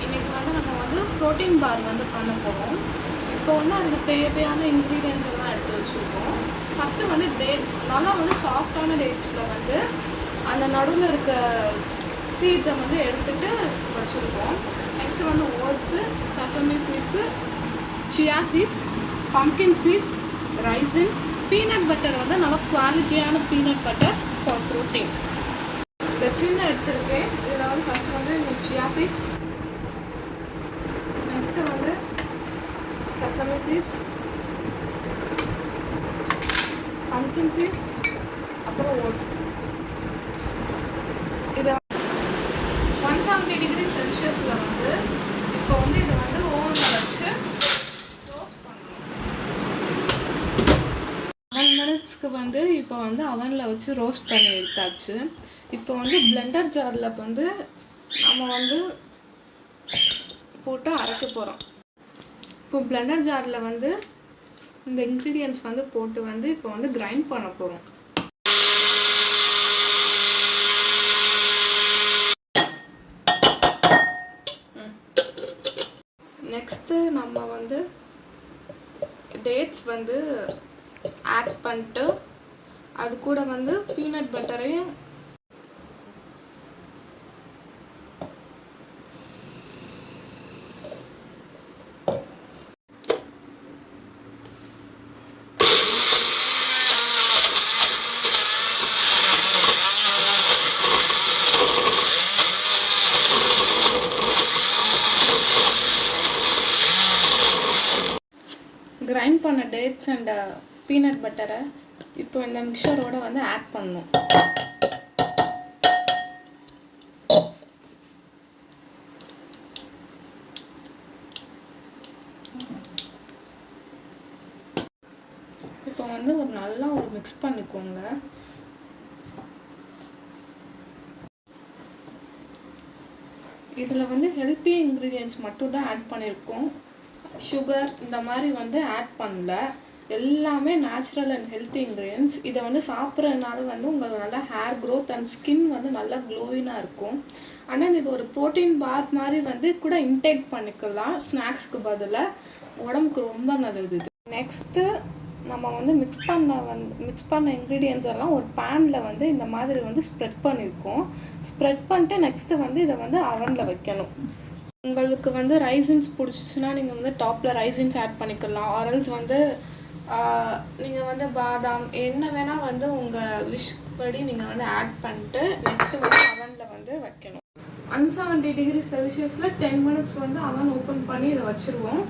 இன்றைக்கி வந்து நம்ம வந்து ப்ரோட்டீன் பார் வந்து பண்ண போகிறோம். இப்போ வந்து அதுக்கு தேவையான இன்க்ரீடியன்ட்ஸ் எல்லாம் எடுத்து வச்சுருக்கோம். ஃபஸ்ட்டு வந்து டேட்ஸ், நல்லா வந்து சாஃப்டான டேட்ஸில் வந்து அந்த நடுவில் இருக்க சீட்ஸை வந்து எடுத்துகிட்டு வச்சுருக்கோம். நெக்ஸ்ட்டு வந்து oats, sesame seeds, chia seeds, pumpkin seeds, raisin, peanut butter வந்து நல்லா குவாலிட்டியான பீனட் பட்டர் ஃபார் ப்ரோட்டீன். இந்த டின்னை எடுத்துருக்கேன். இதில் வந்து ஃபஸ்ட்டு வந்து சியா சீட்ஸ், நெக்ஸ்ட்டு வந்து சசமி சீட்ஸ், பம்கின் சீட்ஸ், அப்புறம் ஓட்ஸ். இதை 170 டிகிரி செல்சியஸில் வந்து இப்போ வந்து இதை வந்து ஓவனில் வச்சு ரோஸ்ட் பண்ணணும். 1 மினிட்ஸ்க்கு வந்து இப்போ வந்து அவனில் வச்சு ரோஸ்ட் பண்ணி எடுத்தாச்சு. இப்போ வந்து பிளெண்டர் ஜாரில் வந்து நம்ம வந்து போட்டு அரைக்க போகிறோம். இப்போ பிளெண்டர் ஜாரில் வந்து இந்த இன்க்ரீடியன்ட்ஸ் வந்து போட்டு வந்து இப்போ வந்து கிரைண்ட் பண்ண போகிறோம். நெக்ஸ்ட்டு நம்ம வந்து டேட்ஸ் வந்து ஆட் பண்ணிட்டு அது கூட வந்து பீனட் பட்டரையும் கிரைண்ட் பண்ண டேட்ஸ் அண்ட் பீனட் பட்டரை இப்போ இந்த மிக்சரோட வந்து ஆட் பண்ணணும். இப்போ வந்து நல்லா ஒரு மிக்ஸ் பண்ணிக்கோங்க. இதில் வந்து ஹெல்த்தி இன்க்ரீடியன்ட்ஸ் மட்டும் தான் ஆட் பண்ணியிருக்கோம். சுகர் இந்த மாதிரி வந்து ஆட் பண்ணல. எல்லாமே நேச்சுரல் அண்ட் ஹெல்த்தி இன்க்ரீடியன்ட்ஸ். இதை வந்து சாப்பிட்றதுனால வந்து உங்களுக்கு நல்லா ஹேர் க்ரோத் அண்ட் ஸ்கின் வந்து நல்லா க்ளோயினாக இருக்கும். ஆனால் இது ஒரு ப்ரோட்டீன் பாத் மாதிரி வந்து கூட இன்டேக் பண்ணிக்கலாம். ஸ்நாக்ஸ்க்கு பதிலாக உடம்புக்கு ரொம்ப நல்லது இது. நெக்ஸ்ட்டு நம்ம வந்து மிக்ஸ் பண்ண இன்க்ரீடியன்ட்ஸ் எல்லாம் ஒரு பேனில் வந்து இந்த மாதிரி வந்து ஸ்ப்ரெட் பண்ணியிருக்கோம். ஸ்ப்ரெட் பண்ணிட்டு நெக்ஸ்ட்டு வந்து இதை வந்து அவனில் வைக்கணும். உங்களுக்கு வந்து ரைசின்ஸ் பிடிச்சிச்சின்னா நீங்கள் வந்து டாப்பில் ரைசின்ஸ் ஆட் பண்ணிக்கலாம். ஆரல்ஸ் வந்து நீங்கள் வந்து பாதாம் என்ன வேணால் வந்து உங்கள் விஷ் படி நீங்கள் வந்து ஆட் பண்ணிட்டு நெக்ஸ்ட்டு வந்து அவனில் வந்து வைக்கணும். 170 டிகிரி செல்சியஸில் 10 மினிட்ஸ் வந்து அவன் ஓப்பன் பண்ணி இதை வச்சுருவோம்.